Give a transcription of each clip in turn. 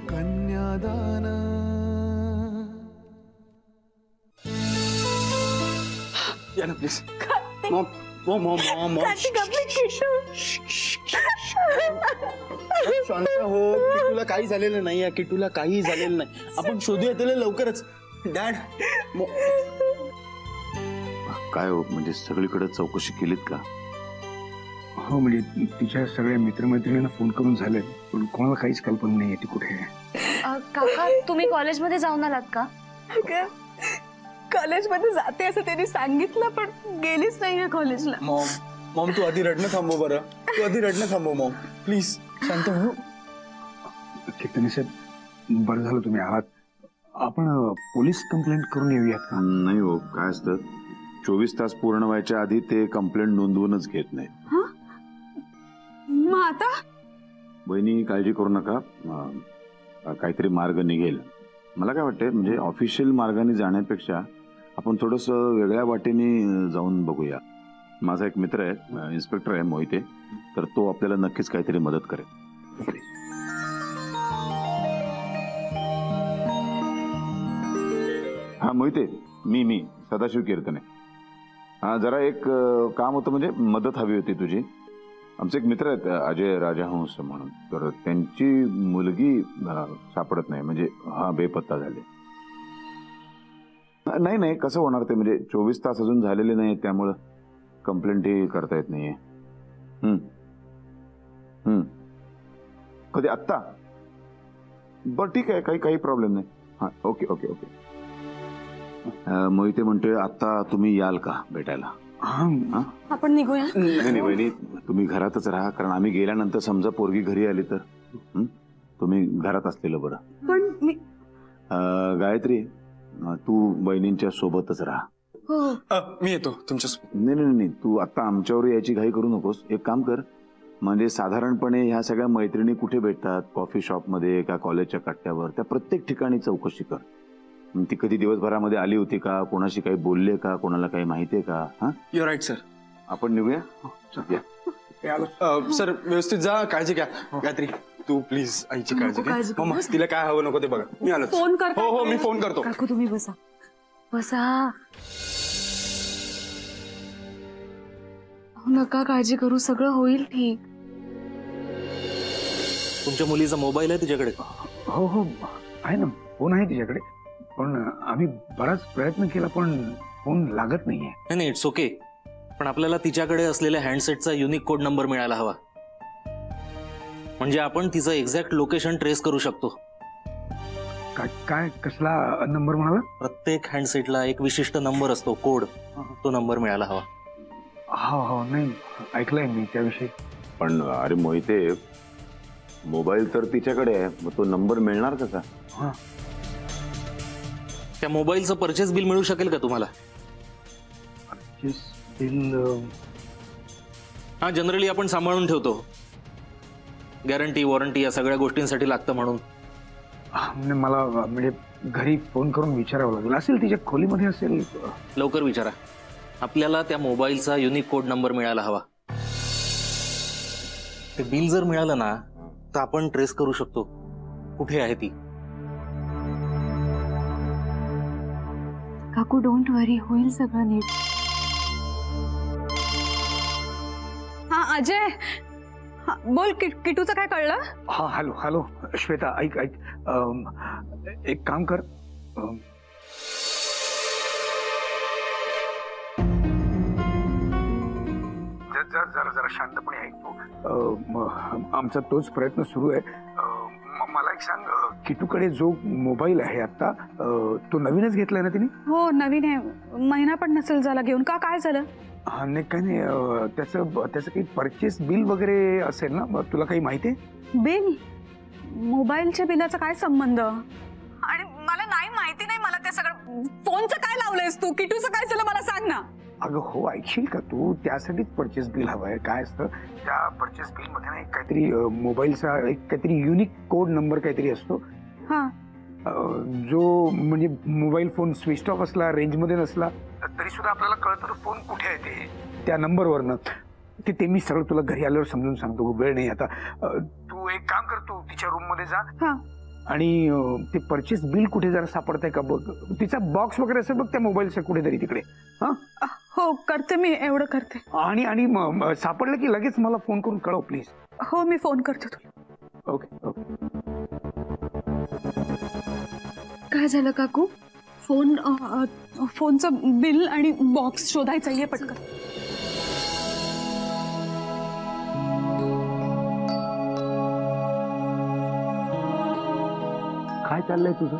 कन्यादान. या ना please. Maugham Maugham Maugham Maugham Maugham शांत हो. किटूला काही झालेलं नाही. किटूला काही झालेलं नाही. आपण शोधूया त्याला लवकरच. डॅड काय हो, म्हणजे सगळीकडे चौकशी केलीत का? हो, म्हणजे तिच्या सगळ्या मित्रमैत्रिणींना फोन करून झालंय, पण कोणाला काहीच कल्पना नाहीये ती कुठे आहे. काका तुम्ही कॉलेजमध्ये जाऊन आलात का? कॉलेजमध्ये जाते असं त्यांनी सांगितलं, पण गेलीच नाही कॉलेजला. मॉम मॉम तू आधी रडणं थांबव बरं. तू आधी रडणं थांबव मॉम प्लीज. शांत हो. कीर्तनी साहेब, बरं झालं तुम्ही आहात. आपण पोलीस कंप्लेंट करून येऊयात का? नाही हो, काय असतं 24 तास पूर्ण व्हायच्या आधी ते कंप्लेंट नोंदवूनच घेत नाही. मग आता बहिणी काळजी करू नका, काहीतरी मार्ग निघेल. मला काय वाटतंय, म्हणजे ऑफिशियल मार्गाने जाण्यापेक्षा आपण थोडस वेगळ्या वाटेने जाऊन बघूया. माझा एक मित्र आहे, इन्स्पेक्टर आहे मोहिते, तर तो आपल्याला नक्कीच काहीतरी मदत करेल. हा मोहिते, मी सदाशिव कीर्तने. हा जरा एक काम होतं, म्हणजे मदत हवी होती तुझी. आमचे एक मित्र आहेत अजय राजहंस म्हणून, तर त्यांची मुलगी सापडत नाही, म्हणजे हा बेपत्ता झाले. नाही कसं होणार ते, म्हणजे 24 तास अजून झालेले नाही, त्यामुळं कंप्लेंटही करता येत नाहीये. कधी आत्ता? बरं ठीक आहे, काही प्रॉब्लेम नाही. हा ओके. मोहिते म्हणतोय आत्ता तुम्ही याल का भेटायला? आपण निघूया. नाही बहिणी, तुम्ही घरातच राहा, कारण आम्ही गेल्यानंतर समजा पोरगी घरी आली तर तुम्ही घरात असलेलं बरं. पण मी गायत्री, तू बहिणींच्या सोबतच राहा. मी येतो तुमच्यासोबत. नाही, तू आता आमच्यावर यायची घाई करू नकोस. एक काम कर, म्हणजे साधारणपणे ह्या सगळ्या मैत्रिणी कुठे भेटतात, कॉफी शॉप मध्ये का कॉलेजच्या कट्ट्यावर, त्या प्रत्येक ठिकाणी चौकशी कर. ती कधी दिवसभरामध्ये आली होती का, कोणाशी काही बोलले का, कोणाला काही माहितीये का? हा यू राईट सर. आपण निघूया. सर व्यवस्थित जा, काळजी घ्या. गायत्री तू प्लीज आईची काळजी घे. मग तिला काय हवं नको ते बघा. मी आलो. फोन करतो. हो मी फोन करतो. काकू तुम्ही बसा. नका काळजी करू, सगळं होईल ठीक. तुमच्या मुलीचा मोबाईल आहे तुझ्याकडे? हो आहे ना, फोन आहे तिच्याकडे, पण आम्ही बराच प्रयत्न केला पण फोन लागत नाहीये. नाही इट्स ओके, पण आपल्याला तिच्याकडे असलेल्या हँडसेटचा युनिक कोड नंबर मिळायला हवा, म्हणजे आपण तिचं एक्झॅक्ट लोकेशन ट्रेस करू शकतो. काय कसला नंबर म्हणाला? प्रत्येक हँडसेटला एक विशिष्ट नंबर असतो, कोड, तो नंबर मिळायला हवा. हो नाही ऐकलंय मी त्याविषयी. पण अरे मोहिते, मोबाईल तर तिच्याकडे आहे, मग तो नंबर मिळणार कसा? त्या मोबाईलचं परचेस बिल मिळू शकेल का तुम्हाला? Purchase bill? हा जनरली आपण सांभाळून ठेवतो, गॅरंटी वॉरंटी या सगळ्या गोष्टींसाठी लागतं म्हणून. मला म्हणजे घरी फोन करून विचारावं लागेल. असेल तिच्या खोलीमध्ये असेल. लवकर विचारा. आपल्याला त्या मोबाईलचा युनिक कोड नंबर मिळायला हवा. ते बिल जर मिळालं ना तर आपण ट्रेस करू शकतो कुठे आहे ती. काकू डोंट वरी, होईल सगळं नीट. हा अजय, बोल. किटूचं काय कळलं? हा हॅलो श्वेता, ऐक एक काम कर, जरा शांतपणे ऐक तू. आमचा तोच प्रयत्न सुरू आहे. मला एक सांग, किटूकडे जो मोबाईल आहे आता, तो नवीनच घेतलाय ना तिने? हो नवीन आहे, महिना पण नसेल झाला घेऊन. का काय झालं? नाही काय नाही, त्याचं काही परचेस बिल वगैरे असेल ना, तुला काही माहिती आहे? बिल? मोबाईलच्या बिलाचा काय संबंध? आणि मला नाही माहिती. नाही मला ते सगळं. फोनचं काय लावलंयस तू? किटूचं काय झालं मला सांग ना. अगं हो, ऐकशील का तू? त्यासाठीच परचेस बिल हवंय. काय असतं त्या परचेस बिल मध्ये ना काहीतरी मोबाईलचा एक काहीतरी युनिक कोड नंबर काहीतरी असतो. हा, जो म्हणजे मोबाईल फोन स्विच ऑफ असला, रेंज मध्ये नसला तरी सुद्धा आपल्याला कळतं फोन कुठे आहे ते, त्या नंबरवरनं. ते मी सगळं तुला घरी आल्यावर समजून सांगतो, वेळ नाही आता. तू एक काम कर, तू तिच्या रूम मध्ये जा. आणि ते परचेस बिल कुठे जरा सापडतंय का बघ. तिचा बॉक्स वगैरे असेल बघ त्या मोबाईलचं कुठेतरी तिकडे. हा हो करते, मी एवढं करते. आणि आणि सापडलं की लगेच मला फोन करून कळव प्लीज. हो मी फोन करते तुला. Okay okay. काय झालं काकू? फोनचं बिल आणि बॉक्स शोधायचा आहे पटकन. काय चाललंय तुझं?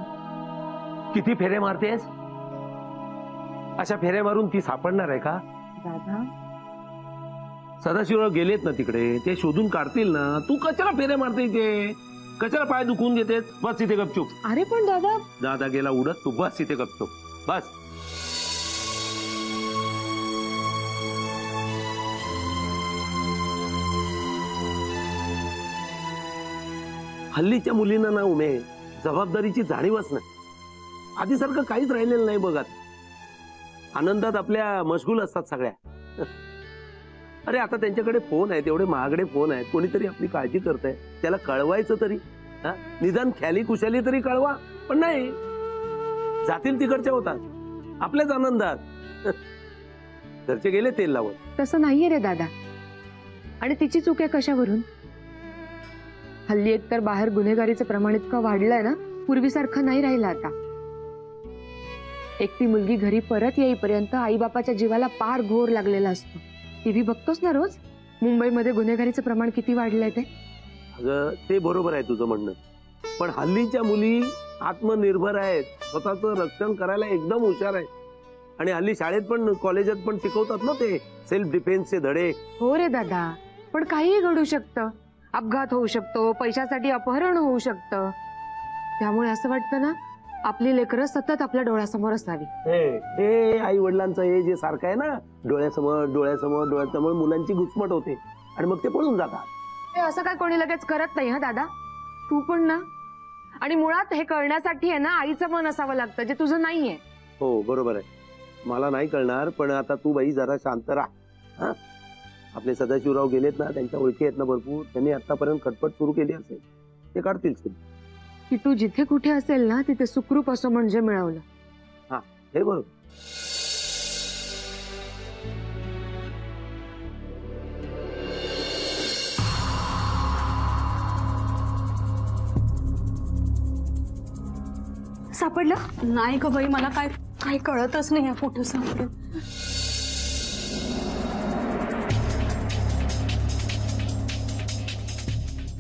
किती फेरे मारतेस? अशा फेऱ्या मारून ती सापडणार आहे का? दादा सदाशिवराव गेलेत ना तिकडे, ते शोधून काढतील ना. तू कशाला फेरे मारते? ते कशाला पाय दुखवून घेतेस? बस तिथे गपचूप. अरे पण दादा. दादा गेला उडत, तू बस तिथे गपचूप बस. हल्लीच्या मुलींना ना उमे जबाबदारीची जाणीवच नाही. आधीसारखं काहीच राहिलेलं नाही बघत. आनंदात आपल्या मशगूल असतात सगळ्या. अरे आता त्यांच्याकडे फोन आहेत, एवढे महागडे फोन आहेत. कोणीतरी आपली काळजी करतंय, त्याला कळवायचं तरी. निदान ख्याली कुशाली तरी कळवा. पण नाही, जातील तिकडच्या होतात आपल्याच आनंदात. घरचे गेले तेल लावत. तसं नाहीये रे दादा. आणि तिची चूक आहे कशावरून? हल्ली एकतर बाहेर गुन्हेगारीचं प्रमाण इतकं वाढलंय ना, पूर्वीसारखं नाही राहिलं आता. एकटी मुलगी घरी परत येईपर्यंत आई बापाच्या जीवाला पार घोर लागलेला असतो. टीव्ही बघतोस ना रोज, मुंबईमध्ये गुन्हेगारीचं प्रमाण किती वाढलंय ते. अगं ते बरोबर आहे तुझं म्हणणं, पण हल्लीच्या मुली आत्मनिर्भर आहेत, स्वतःचं रक्षण करायला एकदम हुशार आहेत. आणि हल्ली शाळेत पण कॉलेजात पण शिकवतात ना ते सेल्फ डिफेन्सचे धडे. हो रे दादा, पण काहीही घडू शकतं. अपघात होऊ शकतो, पैशासाठी अपहरण होऊ शकतं. त्यामुळे असं वाटतं ना, आपली लेकरं सतत आपल्या डोळ्यासमोर असावी. हे आई वडिलांचं हे जे सारखं आहे ना, डोळ्यासमोर डोळ्यासमोर डोळ्यासमोर, मुलांची घुसमट होते आणि मग ते पळून जातात. हे असं काय कोणी लगेच करत नाही हा दादा. तू पण ना. आणि मुळात हे कळण्यासाठी आहे ना आईचं मन असावं लागतं, जे तुझं नाहीये. हो बरोबर आहे, मला नाही कळणार. पण आता तू बाई जरा शांत राहा. आपले सदाशिवराव गेलेत ना, त्यांच्या ओळखी आहेत ना भरपूर. त्यांनी आतापर्यंत खटपट सुरू केली असेल, ते काढतील. की तू जिथे कुठे असेल ना तिथे सुखरूप असो म्हणजे मिळवलं. हा हे बरोबर. सापडलं नाही का बाई? मला काय काही कळतच नाही आहे कुठं सापडेल.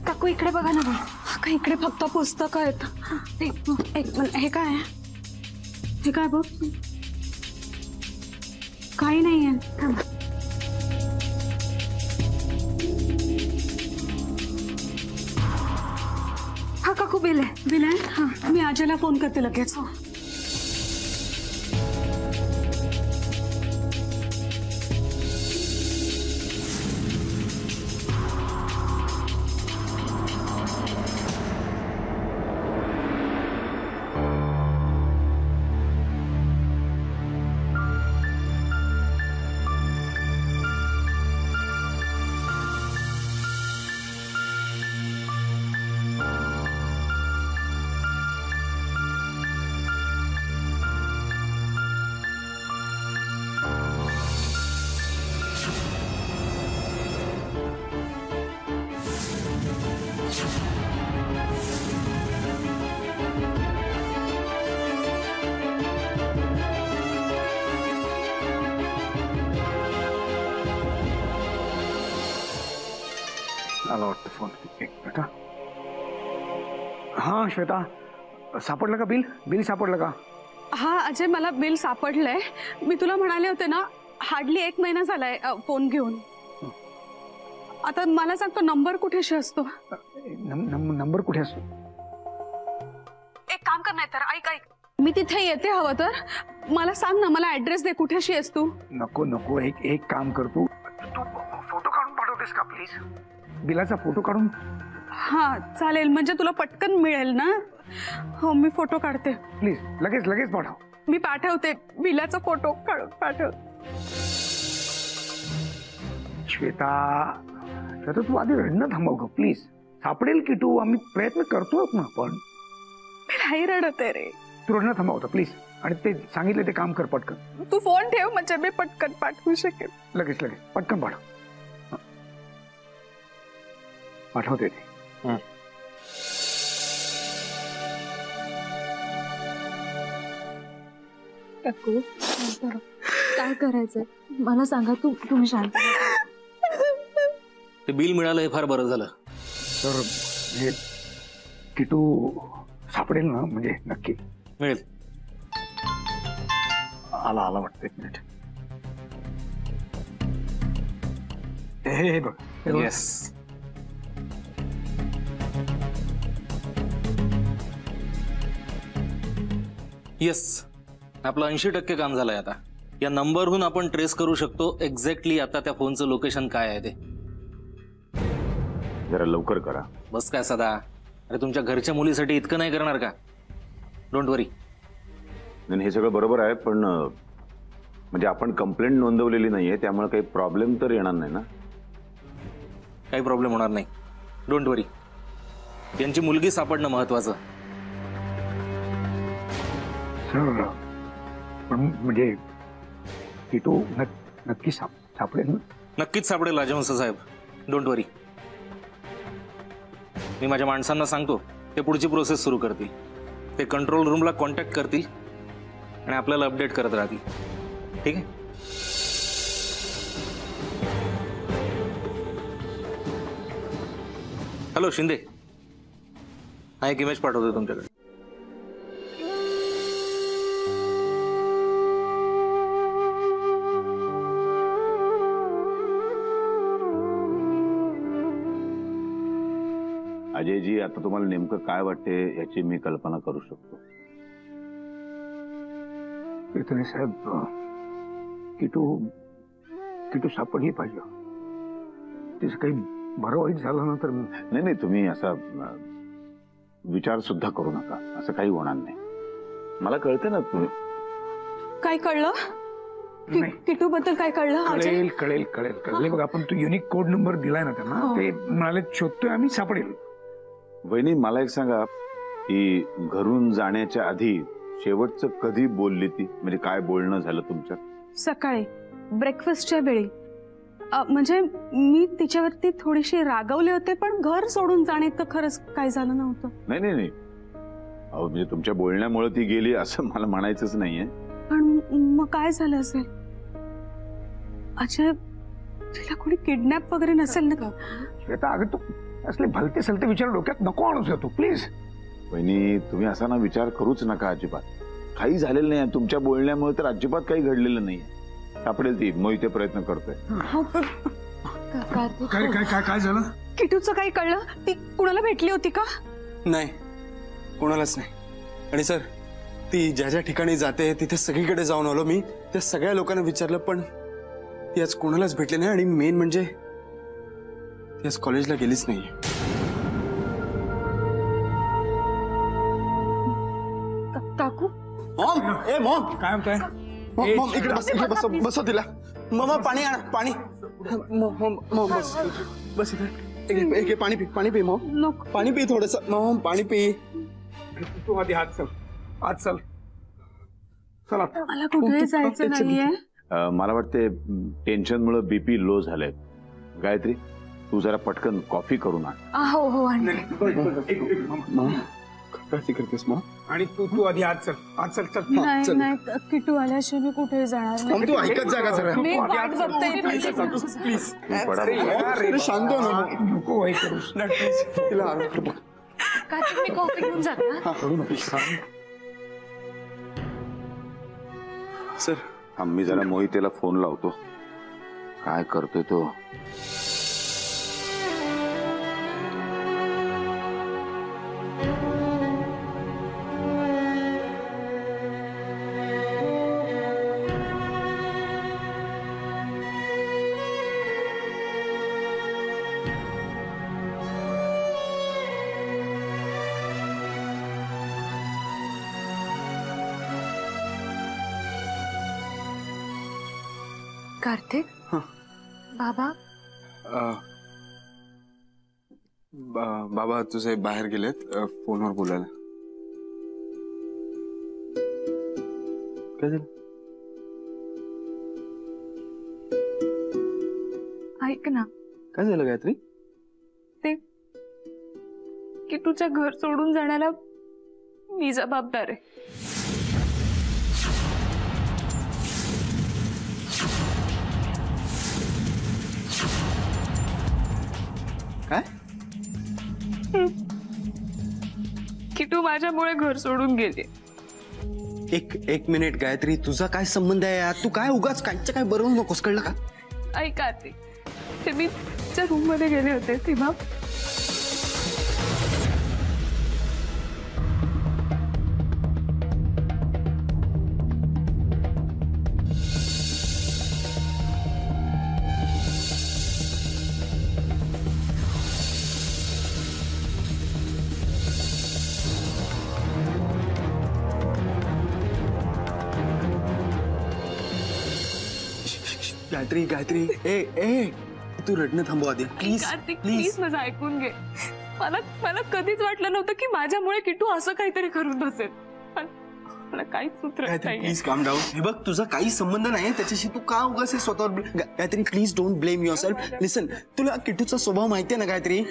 काकू इकडे बघा ना बाई. का इकडे फक्त पुस्तकं आहेत. हे काय आहे? हे काय बघ, काही नाही आहे. हा काकू बिल आहे. बिल आहे. हा मी आजीला फोन करते लगेच. आला वाटतं फोन. एक मिनिट. हा श्वेता, सापडलं का बिल? बिल सापडलं का? हा अजय, मला बिल सापडलंय. मी तुला म्हणाले होते ना, हार्डली 1 महिना झालाय फोन घेऊन. आता मला सांगतो नंबर कुठेशी असतो? नंबर कुठे असतो? एक काम कर, नाही तर ऐक मी तिथे येते. हवं तर मला सांग ना, मला ऍड्रेस दे, कुठेशी आहेस तू? नको नको, एक काम कर, तू फोटो काढून पाठवतेस का प्लीज? बिलाचा फोटो काढून. हा चालेल, म्हणजे तुला पटकन मिळेल ना. हो मी फोटो काढते. प्लीज लगेच लगेच पाठव. मी पाठवते, बिलाचा फोटो काढून पाठव. श्वेता, तू आधी रडणं थांबव ग प्लीज. सापडेल की तू, आम्ही प्रयत्न करतो ना आपण. काही रडत आहे रे. तू रडणं थांबवता प्लीज. आणि ते सांगितलं ते काम कर पटकन. तू फोन ठेव म्हणजे मी पटकन पाठवू शकेल. लगेच लगेच पटकन पाठव. पाठवते ते. काकू काय करायचंय मला सांगा. तुम्ही शांत. ते बिल मिळालं हे फार बरं झालं. तर हे किटू सापडेल ना म्हणजे नक्की मिळेल. आला वाटतं. एक मिनिट. हे बघ. येस. येस, आपलं 80% काम झालंय. आता या नंबरहून आपण ट्रेस करू शकतो एक्झॅक्टली आता त्या फोनचं लोकेशन काय आहे ते. जरा लवकर करा. बस काय सदा. अरे तुमच्या घरच्या मुलीसाठी इतकं नाही करणार का? डोंट वरी. हे सगळं बरोबर आहे पण म्हणजे आपण कंप्लेंट नोंदवलेली नाहीये त्यामुळे काही प्रॉब्लेम तर येणार नाही ना? काही प्रॉब्लेम होणार नाही. डोंट वरी. यांची मुलगी सापडणं महत्वाचं. पण म्हणजे किटू नक्की सापडेल ना? नक्कीच सापडेल राजवंश साहेब. डोंट वरी. मी माझ्या माणसांना सांगतो ते पुढची प्रोसेस सुरू करतील. ते कंट्रोल रूमला कॉन्टॅक्ट करतील आणि आपल्याला अपडेट करत राहतील. ठीक आहे? हॅलो शिंदे, हा एक इमेज पाठवतो तुमच्याकडे. अजयजी, आता तुम्हाला नेमकं काय वाटते याची मी कल्पना करू शकतो. कीर्तने साहेब, किटू सापडली पाहिजे. तिचं काही बरं वाईट झालं ना तर. नाही, तुम्ही असा विचार सुद्धा करू नका. असं काही होणार नाही. मला कळतं ना. तुम्ही काय कळलं? किटू बद्दल काय कळलं? कळेल बघ. आपण तू युनिक कोड नंबर दिलाय ना त्यांना. ते म्हणाले शोधतोय आम्ही, सापडेल. वहिनी, मला एक सांगा की घरून जाण्याच्या आधी शेवटचं कधी बोलली ती? म्हणजे काय बोलणं झालं तुमच्यात? सकाळी ब्रेकफास्टच्या वेळी. म्हणजे मी तिच्यावरती थोडीशी रागवले होते पण घर सोडून जाणे तर खरंच काय झालं नव्हतं. नाही. अहो म्हणजे तुमच्या बोलण्यामुळे ती गेली असं मला म्हणायचंच नाहीये. पण मग काय झालं असेल? अजय, तिला कोणी किडनॅप वगैरे नसेल ना? श्वेता, अगं तू असले भलते सलते विचार डोक्यात नको आणूस तू प्लीज. वहिनी, तुम्ही असा ना विचार करूच नका अजिबात. काही झालेलं नाही. तुमच्या बोलण्यामुळे तर अजिबात काही घडलेलं नाही. सापडेल ती. मग इथे प्रयत्न करतोय. काय झालं? किटूचं काही कळलं? ती कुणाला भेटली होती का? नाही, कोणालाच नाही. आणि सर, ती ज्या ठिकाणी जाते तिथे सगळीकडे जाऊन आलो मी. त्या सगळ्या लोकांना विचारलं पण ती आज कोणालाच भेटली नाही. आणि मेन म्हणजे ती आज कॉलेजला गेलीच नाही. काकू, मॉम, काय म्हणताय? मॉम इकडे बस तिला. मॉम, पाणी आण, पाणी. मॉम बस इथे. एक पाणी पी मॉम. पाणी पी थोडस. मॉम, पाणी पी. तू आधी हात चल. चला. मला कुठे जायचं नाहीये. मला वाटते टेन्शनमुळे बीपी लो झालंय. गायत्री, तू जरा पटकन कॉफी करून आण. हो. काय करतेस मॉम? आणि तू आधी हात चल. नाही, किटू आल्याशिवाय मी कुठे जाणार मॉम, तू ऐकत जा का जरा. मी वाट बघते. प्लीज पडा. शांत हो ना. नको वाईट करूस. प्लीज तिला आणतो. मी कॉफी घेऊन जाते. सर, मी जरा मोहितेला फोन लावतो. काय करतोय तो? कार्तिक, बाबा. बाबा तुझे बाहेर गेलेत फोनवर बोलायला. काय झालं? ऐक ना, काय झालं गायत्री? ते किटूच्या घर सोडून जाण्याला मी जबाबदार आहे. काय? किटू माझ्यामुळे घर सोडून गेली. एक मिनिट गायत्री, तुझा काय संबंध आहे यार? तू काय उगाच काहीच्या काय बरोबर नकोस, कळलं का? ऐका ते मी तिच्या रूम मध्ये गेले होते तेव्हा गायत्री गायत्री, ए तू रडणं थांबव आधी प्लीज. कार्तिक प्लीज माझं ऐकून घे. मला कधीच वाटलं नव्हतं की माझ्यामुळे किटू असं काहीतरी करून बसेल. मला काहीच सूत्र गायत्री प्लीज काम डाऊन. हे बघ, तुझा काही संबंध नाही त्याच्याशी. तू का उगाच स्वतःवर Gayatri please don't blame yourself. Listen, तुला किटूचा स्वभाव माहिती आहे ना गायत्री?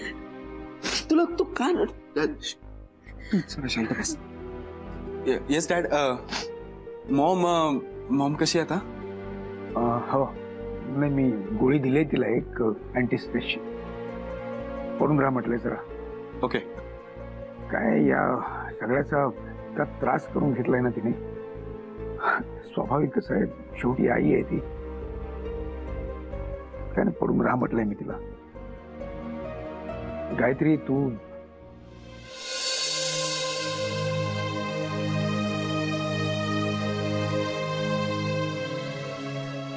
तुला तू का शांत बस. Yes dad. मॉम कशी आहे आता? हो, नाही मी गोळी दिली तिला, एक अँटीस्ट्रेसची. पडून राहा म्हटलंय जरा. ओके. काय या सगळ्याचा का त्रास करून घेतलाय ना तिने. स्वाभाविकच आहे, शेवटी आई आहे ती. काय ना, पडून राहा म्हटलंय मी तिला. गायत्री तू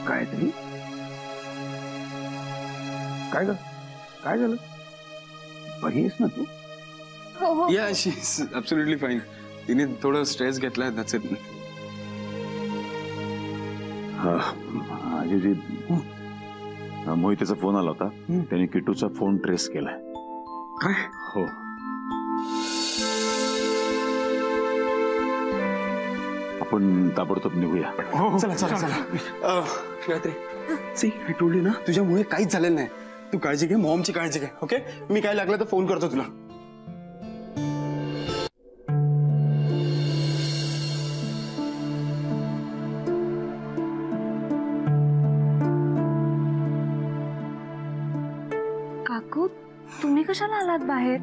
गायत्री, काय ग, काय झालं? बरी आहेस ना तू? या शी इज ॲब्सोल्युटली फाईन. तिने थोडं स्ट्रेस घेतलाय, दॅट्स इट. आजी, मोहितेचा फोन आला होता. त्याने किटूचा फोन ट्रेस केलाय. काय? हो. आपण ताबडतोब निघूया. चला चला चला. Gayatri, see I told you ना, तुझ्यामुळे काहीच झालेलं नाही. तू काळजी घे, मॉमची काळजी घे. ओके, मी काय लागलं तर फोन करतो तुला. काकू, तुम्ही कशाला आलात बाहेर?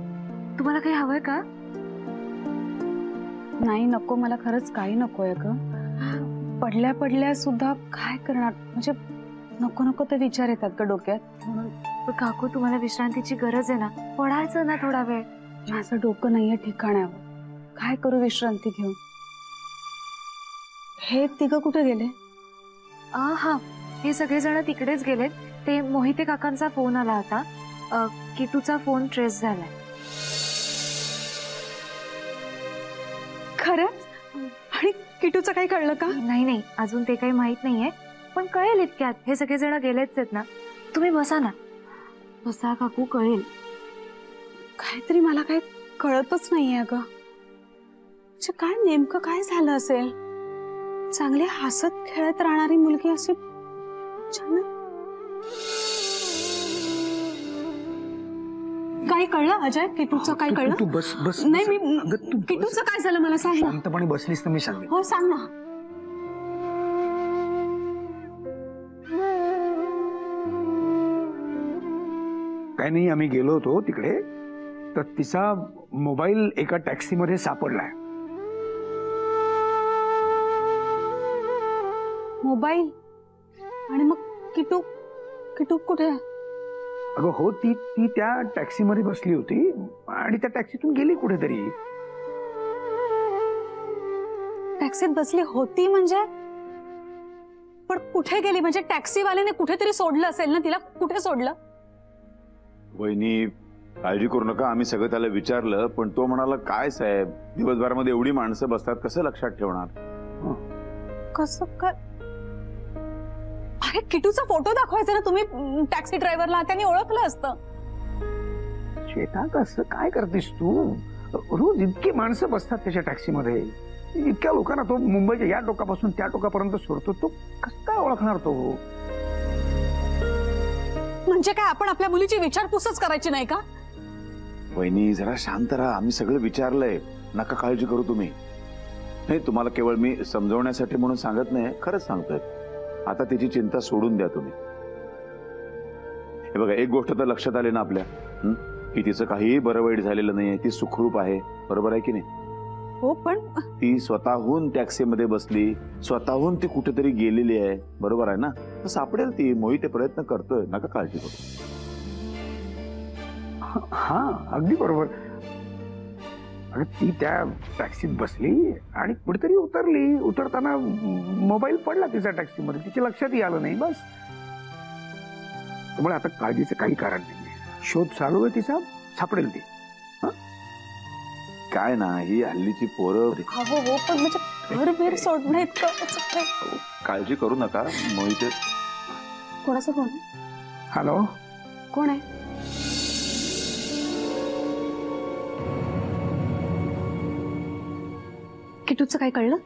तुम्हाला काही हवंय का? नाही नको, मला खरंच काही नकोय ग. पडल्या पडल्या सुद्धा काय करणार, म्हणजे नको नको ते विचार येतात ग डोक्यात. म्हणून पण काकू, तुम्हाला विश्रांतीची गरज आहे ना, पडायचं ना थोडा वेळ. माझं डोकं नाहीये ठिकाणावर. काय करू विश्रांती घेऊन? हे तिघं कुठे गेले? हा, हे सगळेजण तिकडेच गेलेत. ते मोहिते काकांचा फोन आला होता. किटूचा फोन ट्रेस झालाय. खरंच? आणि किटूचं काही कळलं का? नाही, अजून ते काही माहित नाहीये, पण कळेल इतक्यात. हे सगळेजण गेलेच आहेत ना. तुम्ही बसा ना. बसा काकू, कळेल. काहीतरी मला काही कळतच नाहीये ग. म्हणजे काय नेमकं काय झालं असेल? चांगली हसत खेळत राहणारी मुलगी अशी अचानक. काय कळलं अजय? किटूचं काय कळलं? तू बस बस. नाही, मी किटूचं काय झालं मला सांग ना. शांतपणे बसलीस तर मी सांगेन. हो, सांग ना. काय नाही, आम्ही गेलो होतो तिकडे, तर तिचा मोबाईल एका टॅक्सीमध्ये सापडलाय. मोबाईल? आणि मग किटू कुठे? अगं हो, ती त्या टॅक्सीमध्ये बसली होती आणि त्या टॅक्सीतून गेली कुठेतरी. टॅक्सीत बसली होती म्हणजे? पण कुठे गेली? म्हणजे टॅक्सीवाल्याने कुठेतरी सोडलं असेल ना तिला. कुठे सोडलं? वहिनी, काळजी करू नका. आम्ही सगळं त्याला विचारलं, पण तो म्हणाला, काय साहेब, दिवसभरामध्ये एवढी माणसं बसतात, कसं लक्षात ठेवणार? कसं काय? अरे, किटूचा फोटो दाखवायचा ना तुम्ही टॅक्सी ड्रायव्हरला, त्यांनी ओळखलं असतं. श्वेता, कसं काय करतेस तू? रोज इतकी माणसं बसतात त्याच्या टॅक्सीमध्ये. इतक्या लोकांना तो मुंबईच्या या टोकापासून त्या टोकापर्यंत सोडतो, तो कसं काय ओळखणार तो? म्हणजे काय आपण आपल्या मुलीची विचारपूसच करायची नाही का? वहिनी जरा शांत राहा, आम्ही सगळं विचारलंय, नका काळजी करू तुम्ही. नाही, तुम्हाला केवळ मी समजवण्यासाठी म्हणून सांगत नाही, खरंच सांगतोय. आता तिची चिंता सोडून द्या तुम्ही. हे बघा, एक गोष्ट तर लक्षात आली ना आपल्या, की तिचं काहीही बरं वाईट झालेलं नाहीये, ती सुखरूप आहे. बरोबर आहे की नाही? हो, पण ती स्वतःहून टॅक्सीमध्ये बसली, स्वतःहून ती कुठेतरी गेलेली आहे. बरोबर आहे ना? तर सापडेल ती. मोहिते प्रयत्न करतोय, नका काळजी करू. हा, अगदी बरोबर. अगं, ती त्या टॅक्सीत बसली आणि कुठेतरी उतरली. उतरताना मोबाईल पडला तिचा टॅक्सीमध्ये, तिच्या लक्षातही आलं नाही. बस, त्यामुळे आता काळजीचं काही कारण नाही. शोध चालू आहे तिचा, सापडेल ती. काय ना, ही हल्लीची पोरं. हो हो, पण म्हणजे घरबीर सोडणं इतकं. काळजी करू नका. मोहिते कोणाचा फोन? हॅलो, कोण आहे? किटूचं काय कळलं?